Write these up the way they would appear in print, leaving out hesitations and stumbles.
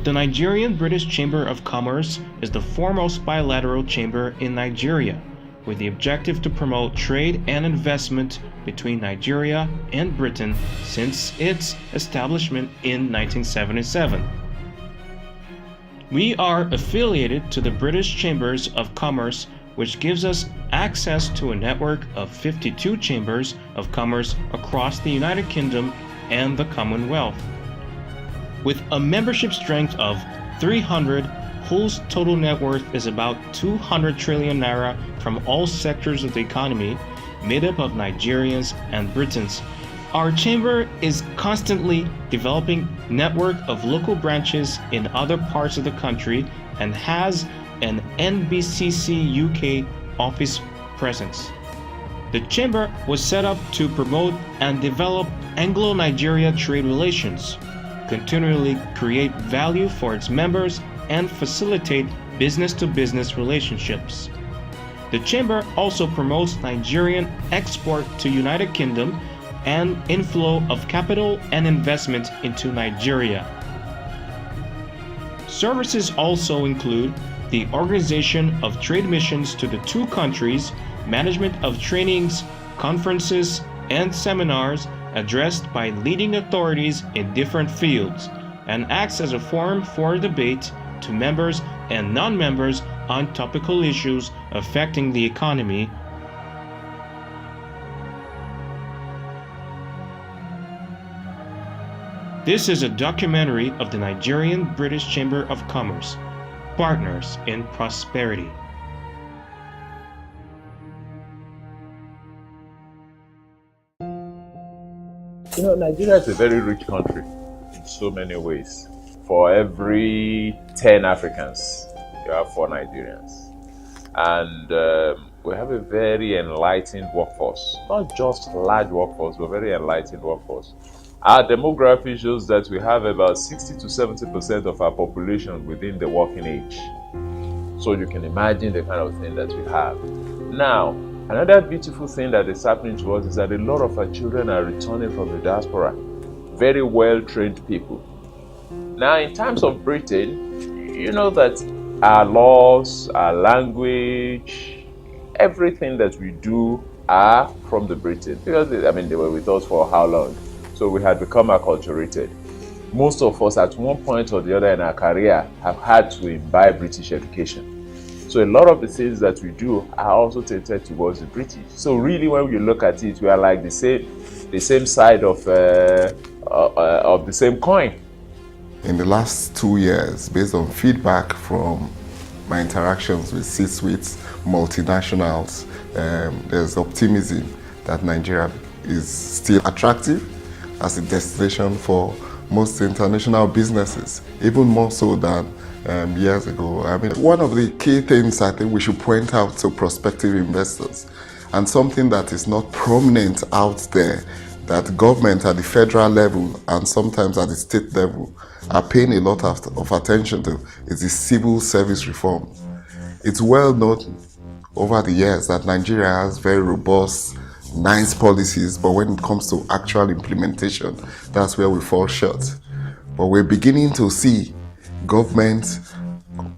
The Nigerian-British Chamber of Commerce is the foremost bilateral chamber in Nigeria, with the objective to promote trade and investment between Nigeria and Britain since its establishment in 1977. We are affiliated to the British Chambers of Commerce, which gives us access to a network of 52 chambers of commerce across the United Kingdom and the Commonwealth. With a membership strength of 300, whose total net worth is about 200 trillion naira from all sectors of the economy, made up of Nigerians and Britons. Our chamber is constantly developing network of local branches in other parts of the country and has an NBCC UK office presence. The chamber was set up to promote and develop Anglo-Nigeria trade relations, continually create value for its members, and facilitate business-to-business relationships. The Chamber also promotes Nigerian export to United Kingdom and inflow of capital and investment into Nigeria. Services also include the organization of trade missions to the two countries, management of trainings, conferences, and seminars addressed by leading authorities in different fields, and acts as a forum for debate to members and non-members on topical issues affecting the economy. This is a documentary of the Nigerian-British Chamber of Commerce, Partners in Prosperity. Nigeria is a very rich country in so many ways. For every 10 Africans, you have 4 Nigerians. And we have a very enlightened workforce. Not just large workforce, but very enlightened workforce. Our demography shows that we have about 60 to 70% of our population within the working age. So you can imagine the kind of thing that we have. Now, another beautiful thing that is happening to us is that a lot of our children are returning from the diaspora. Very well-trained people. Now, in terms of Britain, you know that our laws, our language, everything that we do are from the Britain. Because, they were with us for how long? So we had become acculturated. Most of us at one point or the other in our career have had to imbibe British education. So a lot of the things that we do are also tilted towards the British. So really, when you look at it, we are like the same side of the same coin. In the last 2 years, based on feedback from my interactions with C-suites, multinationals, there's optimism that Nigeria is still attractive as a destination for most international businesses, even more so than years ago. One of the key things I think we should point out to prospective investors, and something that is not prominent out there, that government at the federal level and sometimes at the state level are paying a lot of attention to, is the civil service reform. It's well known over the years that Nigeria has very robust, nice policies, but when it comes to actual implementation, that's where we fall short. But we're beginning to see government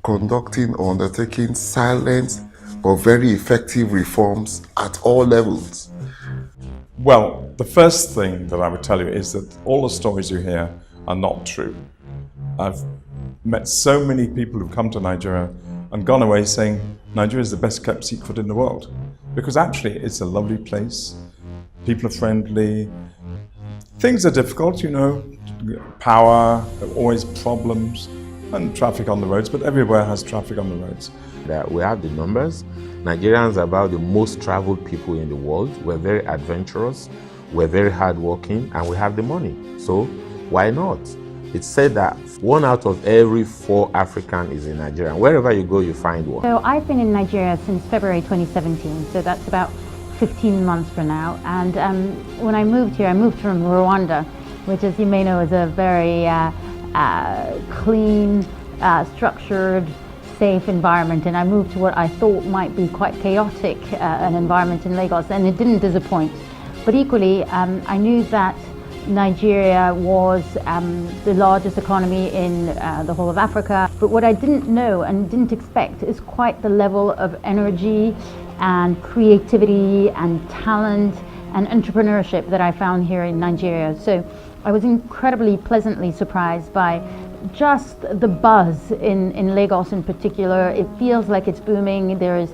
conducting or undertaking silent but very effective reforms at all levels. Well, the first thing that I would tell you is that all the stories you hear are not true. I've met so many people who've come to Nigeria and gone away saying Nigeria is the best kept secret in the world. Because actually it's a lovely place, people are friendly, things are difficult, power, there are always problems, and traffic on the roads, but everywhere has traffic on the roads. We have the numbers. Nigerians are about the most traveled people in the world. We're very adventurous, we're very hardworking, and we have the money. So why not? It's said that 1 out of every 4 African is in Nigeria. Wherever you go, you find one. So I've been in Nigeria since February 2017, so that's about 15 months from now. And when I moved here, I moved from Rwanda, which, as you may know, is a very clean, structured, safe environment. And I moved to what I thought might be quite chaotic, an environment in Lagos, and it didn't disappoint. But equally, I knew that Nigeria was the largest economy in the whole of Africa. But what I didn't know and didn't expect is quite the level of energy and creativity and talent and entrepreneurship that I found here in Nigeria. So I was incredibly pleasantly surprised by just the buzz in Lagos in particular. It feels like it's booming. There is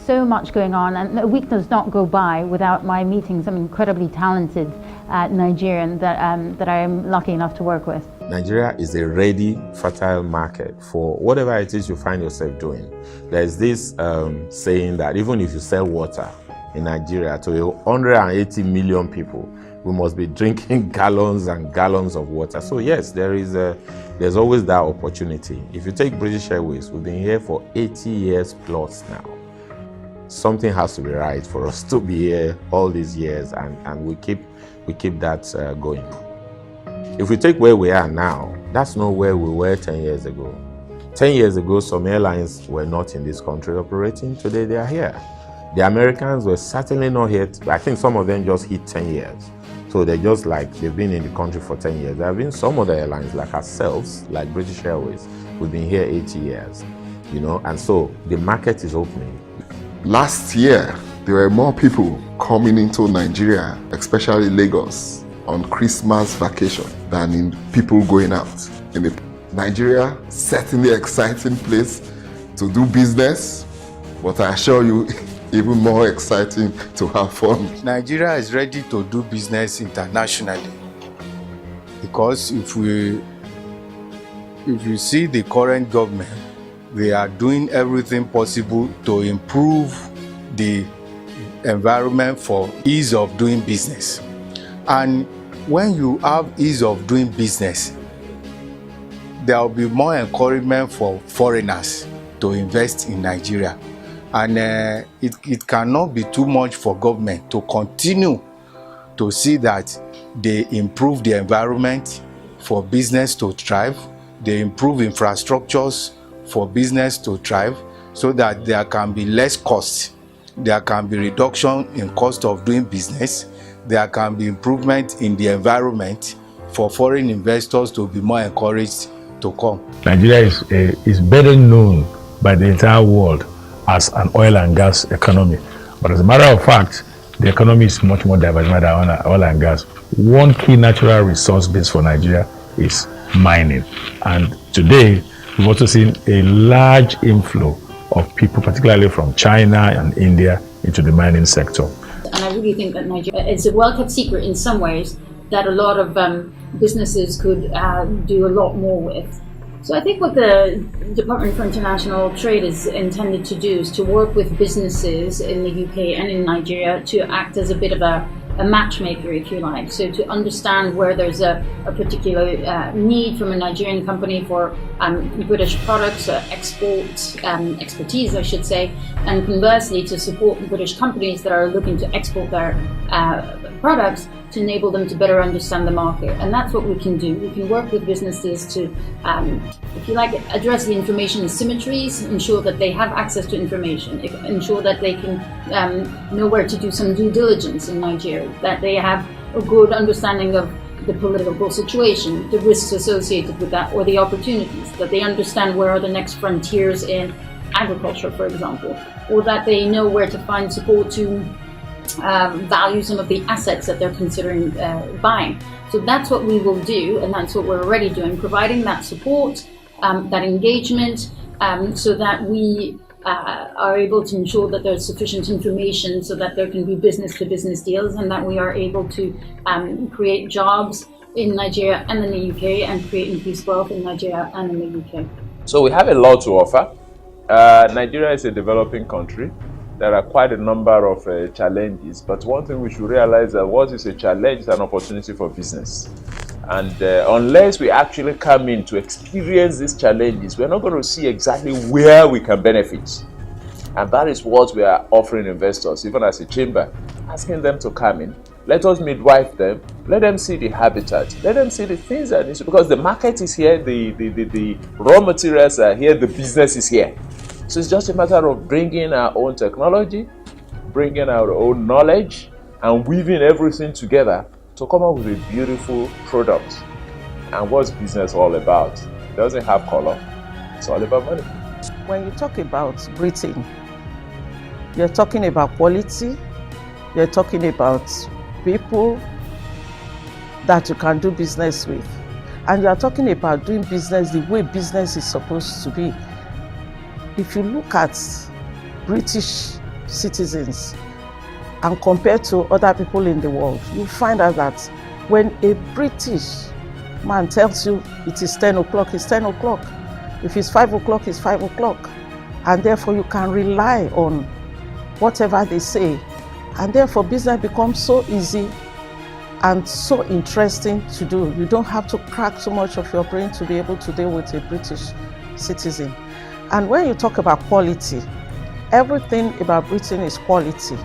so much going on, and a week does not go by without my meeting some incredibly talented Nigerian that I am lucky enough to work with. Nigeria is a ready, fertile market for whatever it is you find yourself doing. There's this saying that even if you sell water in Nigeria to 180 million people, we must be drinking gallons and gallons of water. So yes, there's always that opportunity. If you take British Airways, we've been here for 80 years plus now. Something has to be right for us to be here all these years, and we keep that going. If we take where we are now, that's not where we were 10 years ago. 10 years ago, some airlines were not in this country operating. Today, they are here. The Americans were certainly not here. I think some of them just hit 10 years. So they're just like, they've been in the country for 10 years. There have been some other airlines like ourselves, like British Airways, who've been here 80 years, you know, and so the market is opening. Last year, there were more people coming into Nigeria, especially Lagos, on Christmas vacation than in people going out. Nigeria, certainly exciting place to do business, but I assure you, even more exciting to have fun. Nigeria is ready to do business internationally, because if you see the current government, they are doing everything possible to improve the environment for ease of doing business. And when you have ease of doing business, there will be more encouragement for foreigners to invest in Nigeria. And it cannot be too much for government to continue to see that they improve the environment for business to thrive, they improve infrastructures for business to thrive, so that there can be less costs, there can be reduction in cost of doing business, there can be improvement in the environment for foreign investors to be more encouraged to come. Nigeria is better known by the entire world as an oil and gas economy. But as a matter of fact, the economy is much more diversified than oil and gas. One key natural resource base for Nigeria is mining. And today, we've also seen a large inflow of people, particularly from China and India, into the mining sector. And I really think that Nigeria, it's a well-kept secret in some ways, that a lot of businesses could do a lot more with. So I think what the Department for International Trade is intended to do is to work with businesses in the UK and in Nigeria to act as a bit of a matchmaker, if you like. So to understand where there's a particular need from a Nigerian company for British products, expertise, I should say, and conversely to support British companies that are looking to export their products, to enable them to better understand the market. And that's what we can do. We can work with businesses to, if you like, address the information asymmetries, ensure that they have access to information, ensure that they can know where to do some due diligence in Nigeria, that they have a good understanding of the political situation, the risks associated with that, or the opportunities, that they understand where are the next frontiers in agriculture, for example, or that they know where to find support to value some of the assets that they're considering buying. So that's what we will do, and that's what we're already doing, providing that support, that engagement, so that we are able to ensure that there's sufficient information so that there can be business-to-business deals, and that we are able to create jobs in Nigeria and in the UK, and create increased wealth in Nigeria and in the UK. So we have a lot to offer. Nigeria is a developing country. There are quite a number of challenges, but one thing we should realize that what is a challenge is an opportunity for business. And unless we actually come in to experience these challenges, we're not going to see exactly where we can benefit. And that is what we are offering investors, even as a chamber, asking them to come in. Let us midwife them. Let them see the habitat. Let them see the things that need to, because the market is here, the raw materials are here, the business is here. So it's just a matter of bringing our own technology, bringing our own knowledge, and weaving everything together to come up with a beautiful product. And what's business all about? It doesn't have color. It's all about money. When you talk about Britain, you're talking about quality, you're talking about people that you can do business with. And you're talking about doing business the way business is supposed to be. If you look at British citizens and compare to other people in the world, you find out that when a British man tells you it is 10 o'clock, it's 10 o'clock. If it's 5 o'clock, it's 5 o'clock. And therefore you can rely on whatever they say. And therefore business becomes so easy and so interesting to do. You don't have to crack so much of your brain to be able to deal with a British citizen. And when you talk about quality, everything about Britain is quality.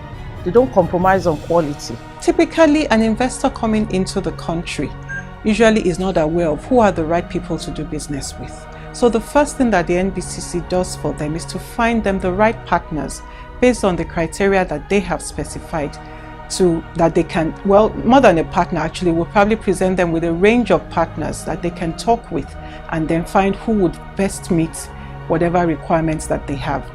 They don't compromise on quality. Typically, an investor coming into the country usually is not aware of who are the right people to do business with. So the first thing that the NBCC does for them is to find them the right partners based on the criteria that they have specified, so that they can, well, more than a partner actually, we'll probably present them with a range of partners that they can talk with and then find who would best meet whatever requirements that they have.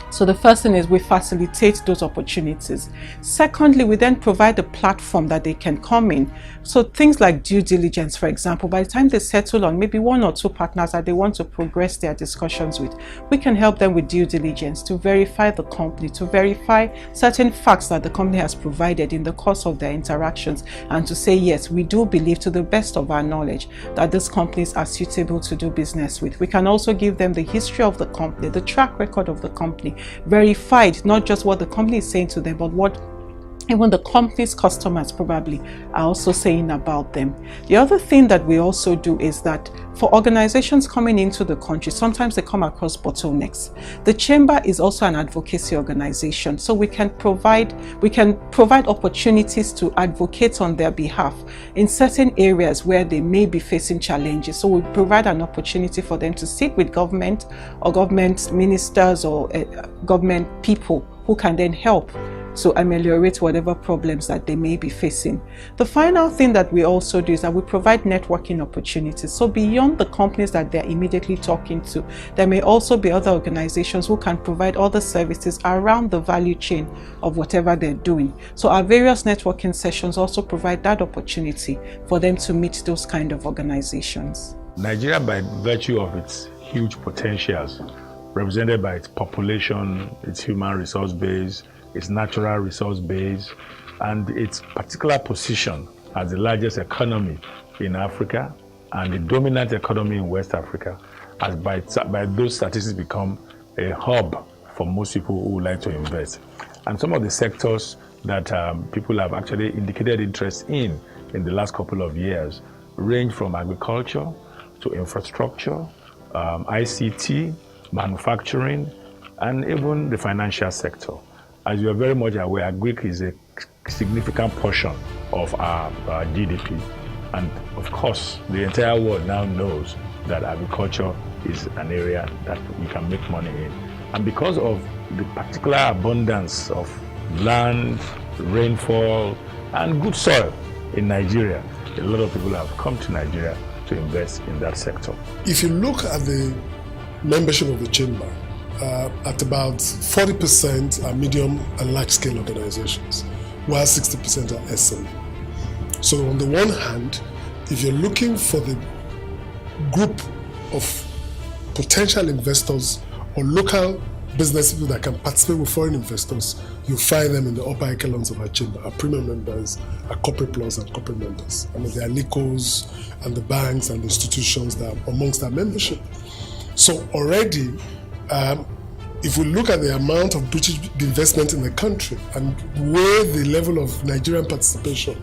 So the first thing is we facilitate those opportunities. Secondly, we then provide a platform that they can come in. So things like due diligence, for example, by the time they settle on maybe 1 or 2 partners that they want to progress their discussions with, we can help them with due diligence to verify the company, to verify certain facts that the company has provided in the course of their interactions, and to say, yes, we do believe to the best of our knowledge that these companies are suitable to do business with. We can also give them the history of the company, the track record of the company, verified, not just what the company is saying to them, but what even the company's customers probably are also saying about them. The other thing that we also do is that for organizations coming into the country, sometimes they come across bottlenecks. The Chamber is also an advocacy organization, so we can provide opportunities to advocate on their behalf in certain areas where they may be facing challenges. So we provide an opportunity for them to sit with government or government ministers or government people who can then help to ameliorate whatever problems that they may be facing. The final thing that we also do is that we provide networking opportunities. So beyond the companies that they're immediately talking to, there may also be other organizations who can provide other services around the value chain of whatever they're doing. So our various networking sessions also provide that opportunity for them to meet those kind of organizations. Nigeria, by virtue of its huge potentials, represented by its population, its human resource base, its natural resource base, and its particular position as the largest economy in Africa and the dominant economy in West Africa, has by those statistics become a hub for most people who would like to invest. And some of the sectors that people have actually indicated interest in the last couple of years range from agriculture to infrastructure, ICT, manufacturing, and even the financial sector. As you are very much aware, agric is a significant portion of our GDP. And of course, the entire world now knows that agriculture is an area that you can make money in. And because of the particular abundance of land, rainfall, and good soil in Nigeria, a lot of people have come to Nigeria to invest in that sector. If you look at the membership of the Chamber, at about 40% are medium and large-scale organizations, while 60% are SME. So on the one hand, if you're looking for the group of potential investors or local business people that can participate with foreign investors, you find them in the upper echelons of our Chamber, our premium members, our corporate plus and corporate members. I mean, there are LICOs and the banks and the institutions that are amongst our membership. So already, if we look at the amount of British investment in the country and weigh the level of Nigerian participation,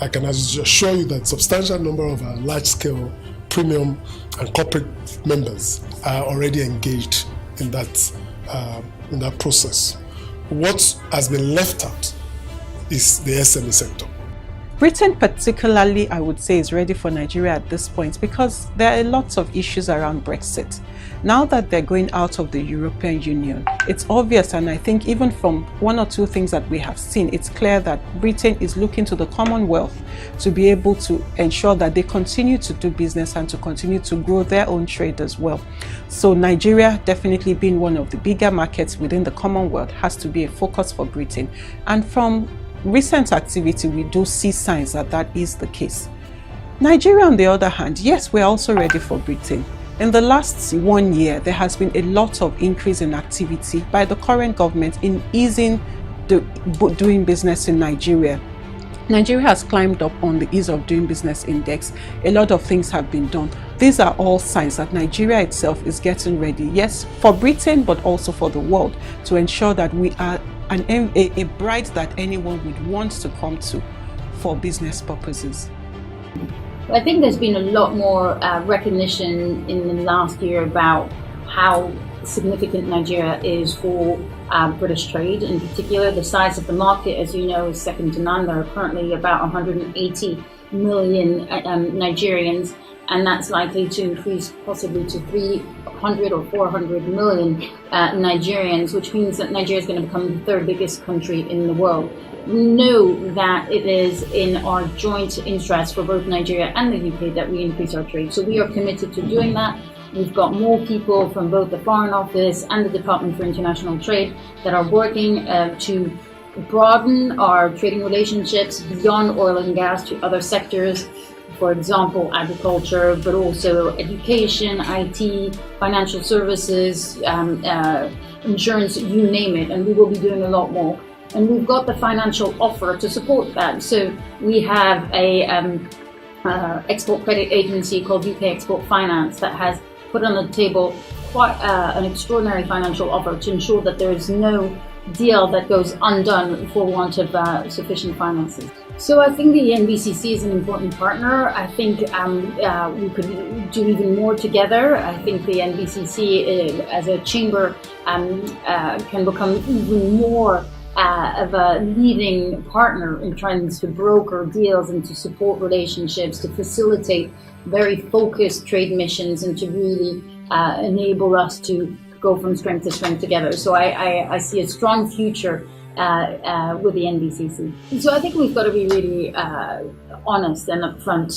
I can assure you that a substantial number of our large-scale premium and corporate members are already engaged in that process. What has been left out is the SME sector. Britain particularly, I would say, is ready for Nigeria at this point because there are lots of issues around Brexit. Now that they're going out of the European Union, it's obvious, and I think even from one or two things that we have seen, it's clear that Britain is looking to the Commonwealth to be able to ensure that they continue to do business and to continue to grow their own trade as well. So Nigeria, definitely being one of the bigger markets within the Commonwealth, has to be a focus for Britain. And from recent activity, we do see signs that that is the case. Nigeria, on the other hand, yes, we're also ready for Britain. In the last 1 year, there has been a lot of increase in activity by the current government in easing doing business in Nigeria. Nigeria has climbed up on the ease of doing business index. A lot of things have been done. These are all signs that Nigeria itself is getting ready, yes, for Britain, but also for the world, to ensure that we are a bride that anyone would want to come to for business purposes. I think there's been a lot more recognition in the last year about how significant Nigeria is for British trade. In particular, the size of the market, as you know, is second to none. There are currently about 180 million Nigerians, and that's likely to increase possibly to 300 or 400 million Nigerians, which means that Nigeria is going to become the third biggest country in the world. We know that it is in our joint interest for both Nigeria and the UK that we increase our trade. So we are committed to doing that. We've got more people from both the Foreign Office and the Department for International Trade that are working to broaden our trading relationships beyond oil and gas to other sectors. For example, agriculture, but also education, IT, financial services, insurance, you name it, and we will be doing a lot more. And we've got the financial offer to support that. So we have a export credit agency called UK Export Finance that has put on the table quite an extraordinary financial offer to ensure that there is no deal that goes undone for want of sufficient finances. So I think the NBCC is an important partner. I think we could do even more together. I think the NBCC as a chamber can become even more of a leading partner in trying to broker deals and to support relationships, to facilitate very focused trade missions and to really enable us to go from strength to strength together. So I see a strong future with the NBCC. So I think we've got to be really honest and upfront.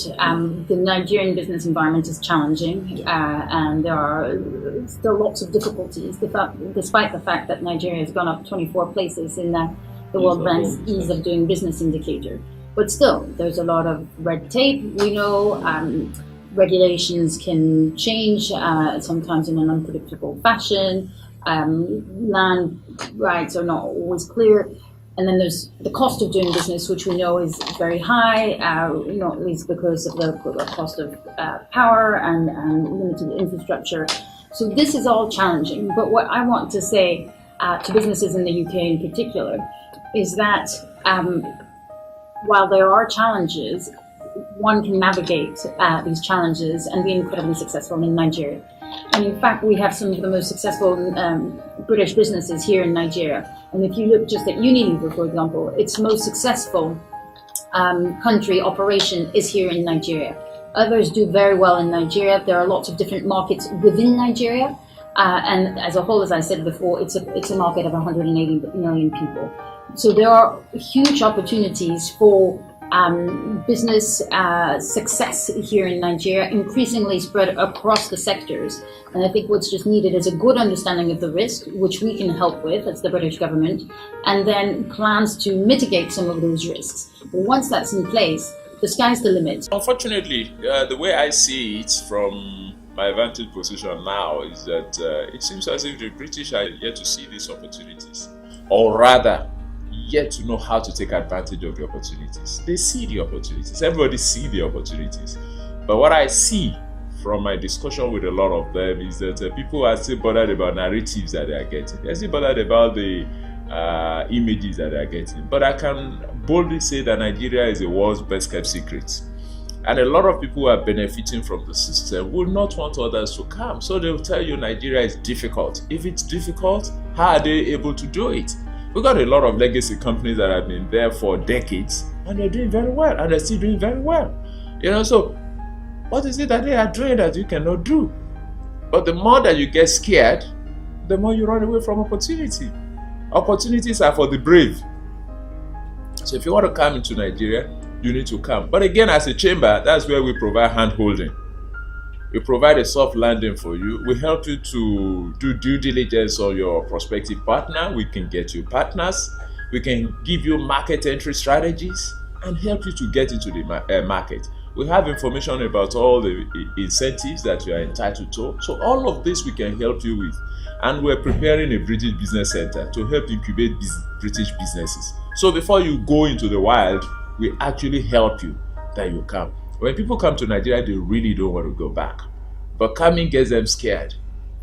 The Nigerian business environment is challenging and there are still lots of difficulties, despite the fact that Nigeria has gone up 24 places in the World Bank's Ease of Doing Business indicator. But still, there's a lot of red tape. We know regulations can change sometimes in an unpredictable fashion. Land rights are not always clear. And then there's the cost of doing business, which we know is very high, not least because of the cost of power and limited infrastructure. So this is all challenging. But what I want to say to businesses in the UK in particular is that while there are challenges, one can navigate these challenges and be incredibly successful in Nigeria. And in fact, we have some of the most successful British businesses here in Nigeria. And if you look just at Unilever, for example, its most successful country operation is here in Nigeria. Others do very well in Nigeria. There are lots of different markets within Nigeria. And as a whole, as I said before, it's a market of 180 million people. So there are huge opportunities for business success here in Nigeria, increasingly spread across the sectors. And I think what's just needed is a good understanding of the risk, which we can help with as the British government, and then plans to mitigate some of those risks. But once that's in place, the sky's the limit. Unfortunately, the way I see it from my vantage position now is that it seems as if the British are yet to see these opportunities, or rather, yet to know how to take advantage of the opportunities. They see the opportunities. Everybody see the opportunities. But what I see from my discussion with a lot of them is that people are still bothered about narratives that they are getting. They're still bothered about the images that they are getting. But I can boldly say that Nigeria is the world's best kept secret. And a lot of people who are benefiting from the system will not want others to come. So they'll tell you Nigeria is difficult. If it's difficult, how are they able to do it? We've got a lot of legacy companies that have been there for decades and they're doing very well, and they're still doing very well. So what is it that they are doing that you cannot do? But the more that you get scared, the more you run away from opportunity. Opportunities are for the brave. So if you want to come into Nigeria, you need to come. But again, as a chamber, that's where we provide hand-holding. We provide a soft landing for you. We help you to do due diligence on your prospective partner. We can get you partners. We can give you market entry strategies and help you to get into the market. We have information about all the incentives that you are entitled to. So all of this we can help you with. And we're preparing a British business center to help incubate British businesses. So before you go into the wild, we actually help you that you come. When people come to Nigeria, they really don't want to go back. But coming gets them scared.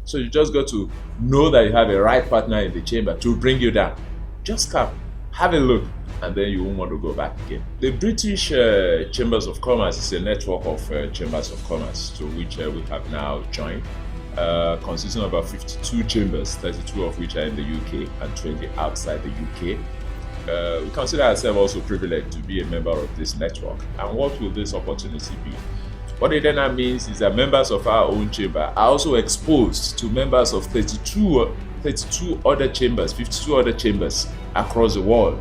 So you just got to know that you have a right partner in the chamber to bring you down. Just come, have a look, and then you won't want to go back again. The British Chambers of Commerce is a network of chambers of commerce to which we have now joined, consisting of about 52 chambers, 32 of which are in the UK and 20 outside the UK. We consider ourselves also privileged to be a member of this network. And what will this opportunity be? What it then means is that members of our own chamber are also exposed to members of 32 other chambers, 52 other chambers across the world.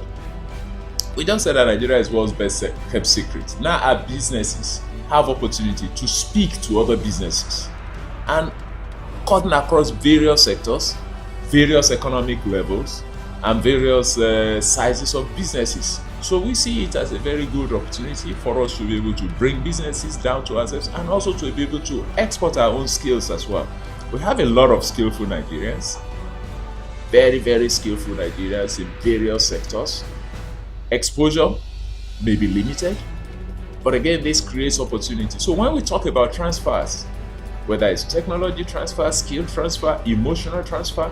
We just said that Nigeria is world's best kept secret. Now our businesses have opportunity to speak to other businesses and cutting across various sectors, various economic levels, and various sizes of businesses. So we see it as a very good opportunity for us to be able to bring businesses down to ourselves and also to be able to export our own skills as well. We have a lot of skillful Nigerians, very, very skillful Nigerians in various sectors. Exposure may be limited, but again, this creates opportunity. So when we talk about transfers, whether it's technology transfer, skill transfer, emotional transfer,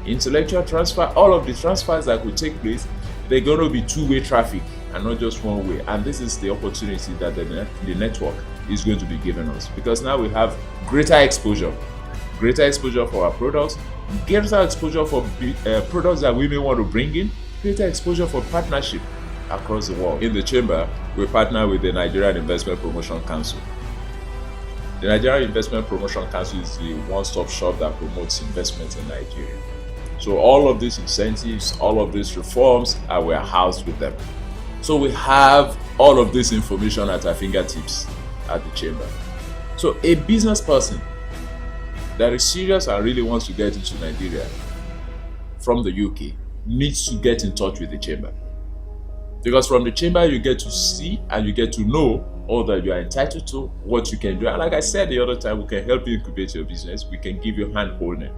intellectual transfer, all of the transfers that could take place, they're going to be two-way traffic and not just one way. And this is the opportunity that the network is going to be giving us, because now we have greater exposure for our products, greater exposure for products that we may want to bring in, greater exposure for partnership across the world. In the chamber, we partner with the Nigerian Investment Promotion Council. The Nigerian Investment Promotion Council is the one-stop shop that promotes investment in Nigeria. So all of these incentives, all of these reforms are warehoused with them. So we have all of this information at our fingertips at the chamber. So a business person that is serious and really wants to get into Nigeria from the UK needs to get in touch with the chamber. Because from the chamber you get to see and you get to know all that you are entitled to, what you can do. And like I said the other time, we can help you incubate your business. We can give you hand holding.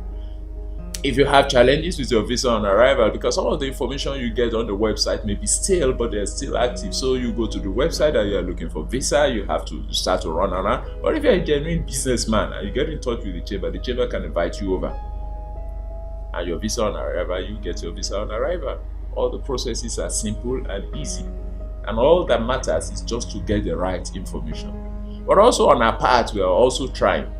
If you have challenges with your visa on arrival, because all of the information you get on the website may be stale, but they're still active. So you go to the website and you're looking for visa, you have to start to run around. Or if you're a genuine businessman and you get in touch with the chamber can invite you over. And your visa on arrival, you get your visa on arrival. All the processes are simple and easy. And all that matters is just to get the right information. But also on our part, we are also trying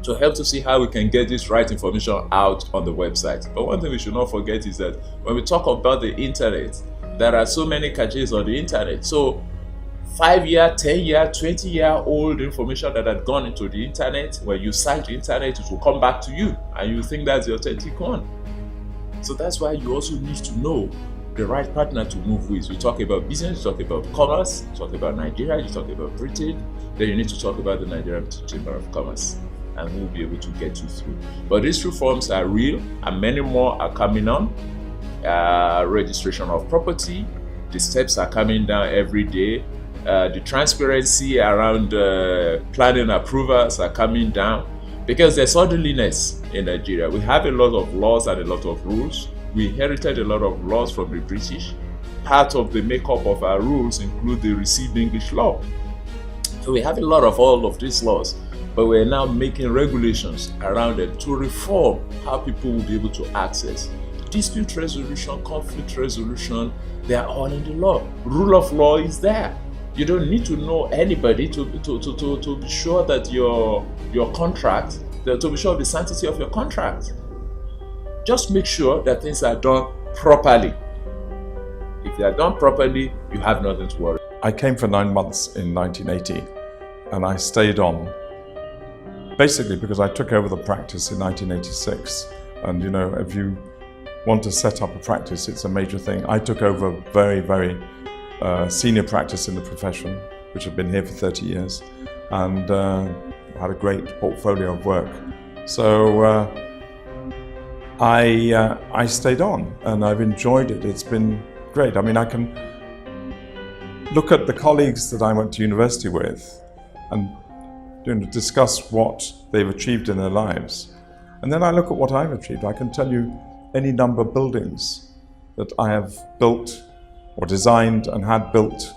to help to see how we can get this right information out on the website. But one thing we should not forget is that when we talk about the internet, there are so many caches on the internet. So 5-year, 10-year, 20-year-old information that had gone into the internet, when you search the internet, it will come back to you and you think that's the authentic one. So that's why you also need to know the right partner to move with. We talk about business, you talk about commerce, you talk about Nigeria, you talk about Britain, then you need to talk about the Nigerian Chamber of Commerce, and we'll be able to get you through. But these reforms are real, and many more are coming on. Registration of property, the steps are coming down every day. The transparency around planning approvals are coming down, because there's orderliness in Nigeria. We have a lot of laws and a lot of rules. We inherited a lot of laws from the British. Part of the makeup of our rules include the received English law. So we have a lot of all of these laws, but we're now making regulations around it to reform how people will be able to access dispute resolution, conflict resolution. They are all in the law. Rule of law is there. You don't need to know anybody to be sure that your contract, to be sure of the sanctity of your contract. Just make sure that things are done properly. If they are done properly, you have nothing to worry. I came for 9 months in 1980 and I stayed on basically because I took over the practice in 1986. And you know, if you want to set up a practice, it's a major thing. I took over a very, very senior practice in the profession, which had been here for 30 years, and had a great portfolio of work. So I stayed on and I've enjoyed it. It's been great. I mean, I can look at the colleagues that I went to university with and discuss what they've achieved in their lives. And then I look at what I've achieved. I can tell you any number of buildings that I have built or designed and had built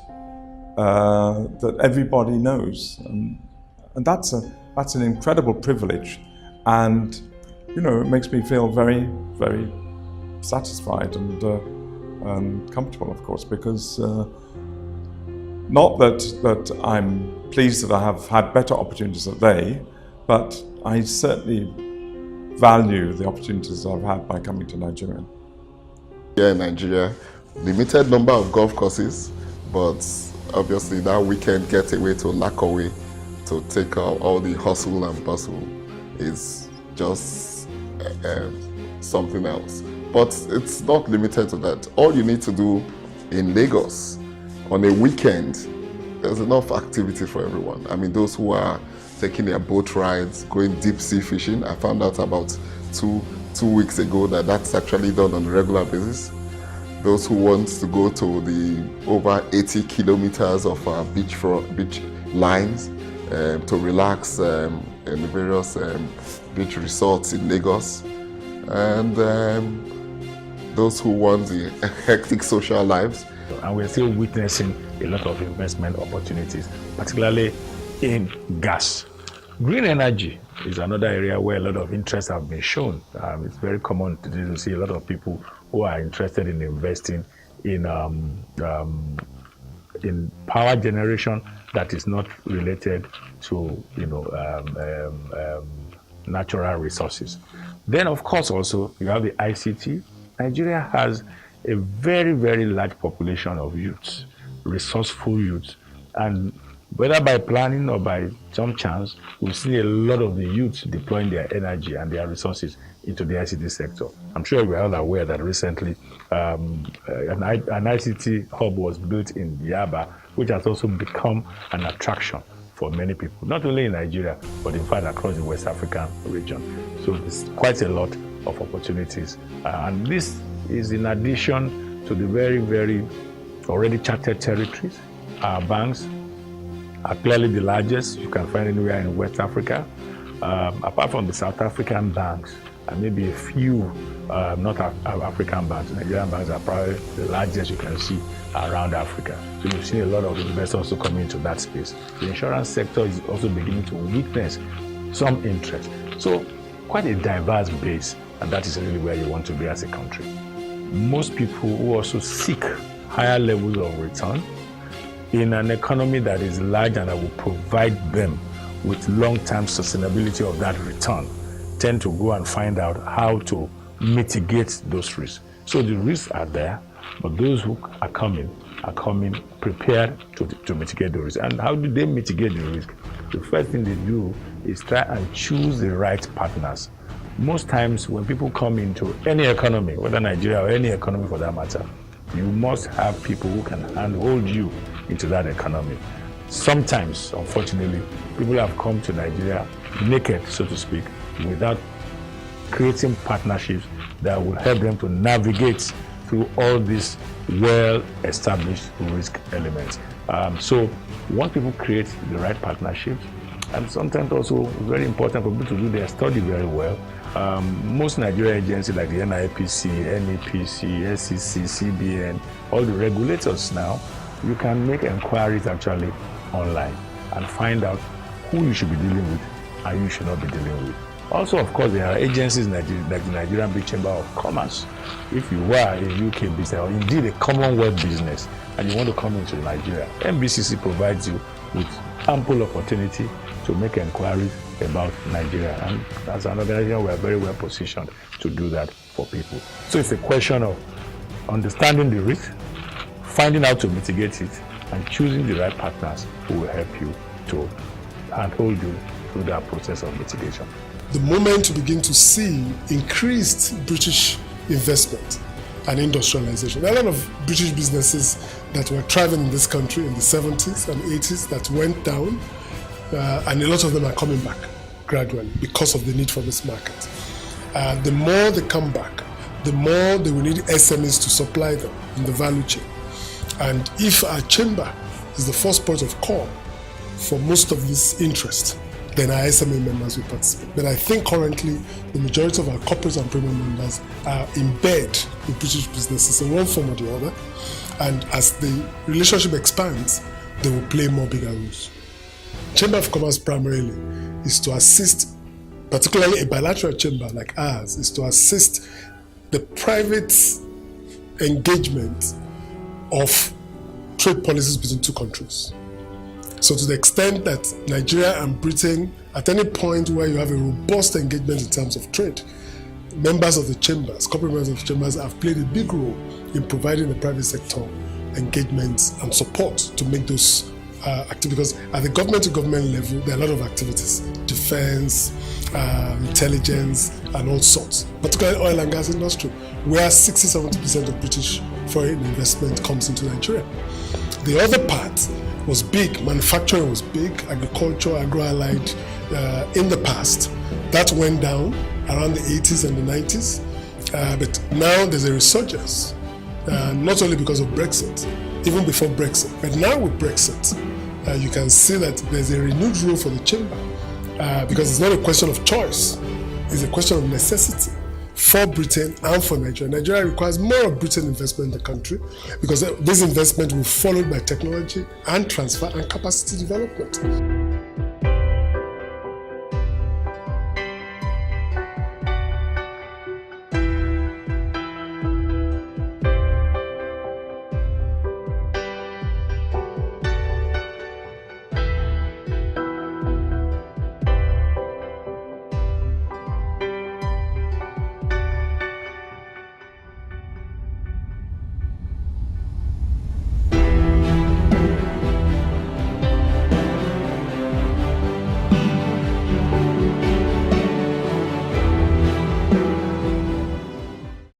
that everybody knows. And that's an incredible privilege. And you know, it makes me feel very, very satisfied and comfortable, of course, because not that I'm pleased that I have had better opportunities than they, but I certainly value the opportunities I've had by coming to Nigeria. Here in Nigeria, limited number of golf courses, but obviously that weekend getaway to Lakaway to take all the hustle and bustle is just something else. But it's not limited to that. All you need to do in Lagos on a weekend, there's enough activity for everyone. I mean, those who are taking their boat rides, going deep sea fishing, I found out about two weeks ago that that's actually done on a regular basis. Those who want to go to the over 80 kilometers of beach lines to relax in the various beach resorts in Lagos, and those who want the hectic social lives. And we're still witnessing a lot of investment opportunities, particularly in gas. Green energy is another area where a lot of interest have been shown. It's very common to see a lot of people who are interested in investing in power generation that is not related to natural resources. Then, of course, also you have the ICT. Nigeria has a very, very large population of youths, resourceful youths, and whether by planning or by some chance, we see a lot of the youths deploying their energy and their resources into the ICT sector. I'm sure we're all aware that recently an ICT hub was built in Yaba, which has also become an attraction for many people, not only in Nigeria, but in fact across the West African region. So there's quite a lot of opportunities. And this is in addition to the very, very already charted territories. Our banks are clearly the largest you can find anywhere in West Africa. Apart from the South African banks, and maybe a few not African banks, Nigerian banks are probably the largest you can see around Africa. So you've seen a lot of investors also coming into that space. The insurance sector is also beginning to witness some interest. So quite a diverse base, and that is really where you want to be as a country. Most people who also seek higher levels of return in an economy that is large and that will provide them with long-term sustainability of that return tend to go and find out how to mitigate those risks. So the risks are there, but those who are coming prepared to mitigate the risk. And how do they mitigate the risk? The first thing they do is try and choose the right partners. Most times when people come into any economy, whether Nigeria or any economy for that matter, you must have people who can handhold you into that economy. Sometimes, unfortunately, people have come to Nigeria naked, so to speak, without creating partnerships that will help them to navigate through all these well-established risk elements. So once people create the right partnerships, and sometimes also very important for people to do their study very well, most Nigerian agencies like the NIPC, NEPC, SEC, CBN, all the regulators now, you can make inquiries actually online and find out who you should be dealing with and you should not be dealing with. Also, of course, there are agencies like the Nigerian-British Chamber of Commerce. If you were a UK business or indeed a Commonwealth business and you want to come into Nigeria, NBCC provides you with ample opportunity to make inquiries about Nigeria. And as an organization, we are very well positioned to do that for people. So it's a question of understanding the risk, finding out to mitigate it and choosing the right partners who will help you to handhold you through that process of mitigation. The moment you begin to see increased British investment and industrialization, there are a lot of British businesses that were thriving in this country in the 70s and 80s that went down, and a lot of them are coming back gradually because of the need for this market. The more they come back, the more they will need SMEs to supply them in the value chain. And if our chamber is the first point of call for most of this interest, then our SME members will participate. But I think currently the majority of our corporate and premium members are in bed with British businesses in one form or the other. And as the relationship expands, they will play more bigger roles. Chamber of Commerce primarily is to assist, particularly a bilateral chamber like ours, is to assist the private engagement of trade policies between two countries. So to the extent that Nigeria and Britain, at any point where you have a robust engagement in terms of trade, members of the chambers, corporate members of the chambers have played a big role in providing the private sector engagements and support to make those activities. Because at the government-to-government level, there are a lot of activities, defense, intelligence, and all sorts, particularly oil and gas industry, where 60-70% of British foreign investment comes into Nigeria. The other part was big. Manufacturing was big, agriculture, agro-allied in the past. That went down around the 80s and the 90s. But now there's a resurgence, not only because of Brexit, even before Brexit, but now with Brexit, you can see that there's a renewed role for the chamber because it's not a question of choice, it's a question of necessity for Britain and for Nigeria. Nigeria requires more of Britain investment in the country because this investment will be followed by technology and transfer and capacity development.